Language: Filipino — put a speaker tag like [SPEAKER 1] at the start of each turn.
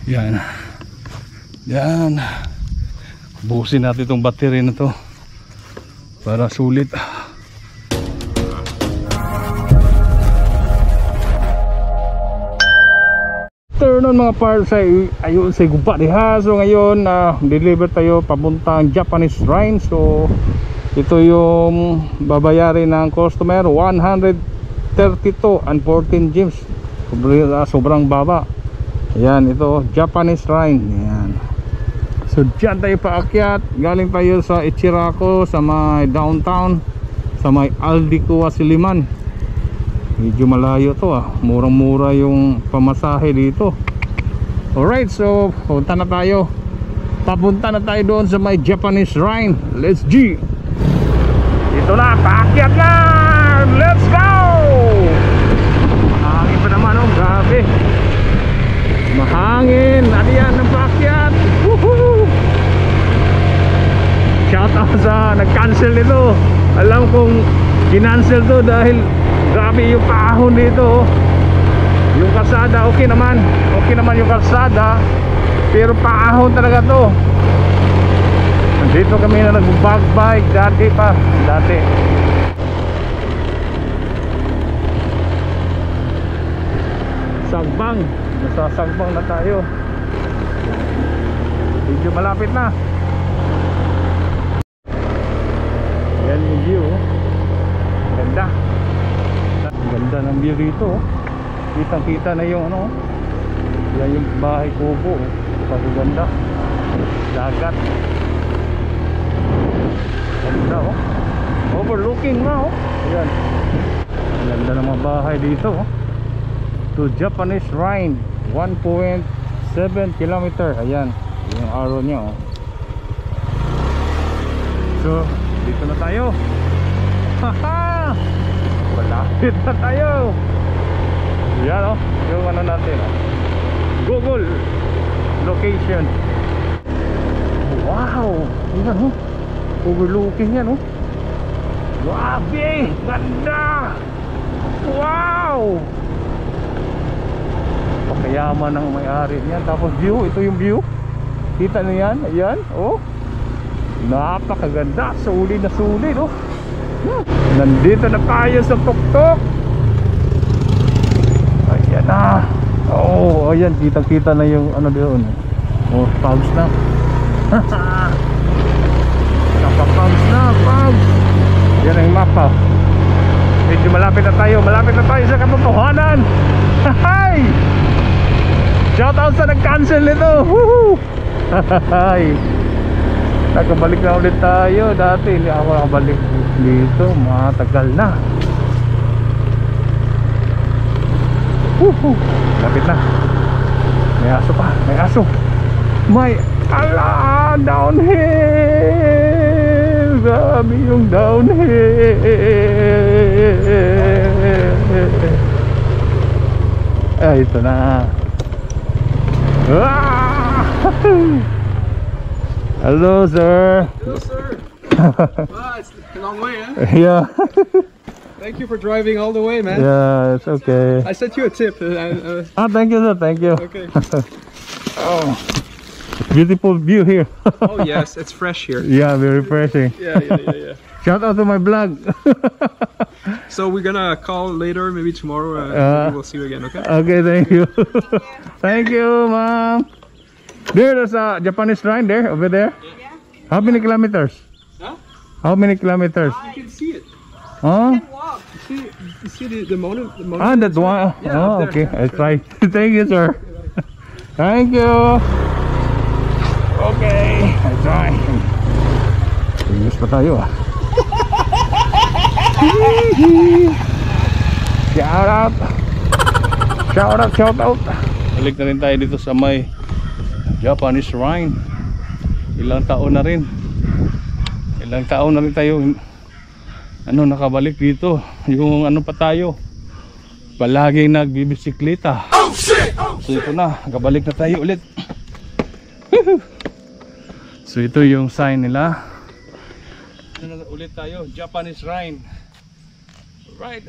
[SPEAKER 1] Yan. Yan. Buhusin natin itong battery na to para sulit. Afternoon mga parts, ayun sa guba diha. So ngayon deliver tayo papuntang Japanese Shrine. So ito yung babayarin ng customer, 132 and 14 gems. Sobrang baba. Ayan, ito Japanese Shrine. Ayan. So dyan tayo paakyat. Galing tayo sa Ichirako, sa may downtown, sa may Aldico Siliman. Medyo malayo to murang mura yung pamasahe dito. Alright, so punta na tayo. Papunta na tayo doon sa may Japanese Shrine. Let's G. Dito na, paakyat na. Let's go. Mahangin pa naman grabe. Mahangin. Ano yan ng paakyat. Woohoo. Shout out sa nag-cancel nito. Alam kong kinancel to dahil grabe yung paahon dito. Yung kalsada okay naman yung kalsada, pero paahon talaga to. Dito kami na nag-bagbike dati. Sagbang, nasa Sagbang na tayo. Medyo malapit na. Yan yung view. Ganda. Ganda ng view dito. Kitang kita na yung yan yung bahay kubo. Pagaganda. Dagat. Ganda overlooking na ayan. Ganda ng mga bahay dito to Japanese Shrine, 1.7 km. Ayan yung arrow nya So dito na tayo. Haha, malapit na tayo. Yan yung natin Google location. Wow, yan overlooking yan grabe, ganda. Wow, pakayaman ng may-ari niyan. Tapos view, ito yung view. Kita niyo yan, ayan napakaganda. Sulit na sulit Nandito na tayo sa tuktok. Ayan na. Ayan, kita-kita na yung doon. Pogs na. Naka-pogs na, pogs. Yan ang mapa. Medyo malapit na tayo sa katotohanan. Hi! Shout out sa nag-cancel nito. Woohoo! Hi! Nakabalik na ulit tayo. Dati hindi ako nakabalik dito, matagal na. Lapit na. May aso pa, may aso. May downhill. Grabe yung downhill. Ito na. Hello sir.
[SPEAKER 2] Hello sir. It's a long way, huh?
[SPEAKER 1] Yeah.
[SPEAKER 2] Thank you for driving all the way, man.
[SPEAKER 1] Yeah, it's okay.
[SPEAKER 2] I sent you a tip.
[SPEAKER 1] Thank you sir, thank you.
[SPEAKER 2] Okay.
[SPEAKER 1] Beautiful view here.
[SPEAKER 2] Oh yes, it's fresh here.
[SPEAKER 1] Yeah, very refreshing.
[SPEAKER 2] Yeah.
[SPEAKER 1] Shout out to my vlog.
[SPEAKER 2] So we're gonna call later, maybe tomorrow. Maybe we'll see you again, okay?
[SPEAKER 1] Okay, thank you. Thank you, ma'am. There's a Japanese shrine there, over there.
[SPEAKER 3] Yeah.
[SPEAKER 1] How many kilometers?
[SPEAKER 2] Huh?
[SPEAKER 1] How many kilometers?
[SPEAKER 2] You can see it.
[SPEAKER 1] Huh?
[SPEAKER 3] Walk.
[SPEAKER 2] You see the monument?
[SPEAKER 1] That one.
[SPEAKER 2] Yeah,
[SPEAKER 1] Oh,
[SPEAKER 2] up there.
[SPEAKER 1] okay. I try. Thank you, sir. Thank you. Okay, I try. Tingis pa tayo Shout out. Shout out. Balik na rin tayo dito sa may Japanese Shrine. Ilang taon na rin tayo nakabalik dito. Yung pa tayo palaging nagbibisikleta. So ito na, nakabalik na tayo ulit. So ito yung sign nila. Ulit tayo, Japanese Shrine. Right.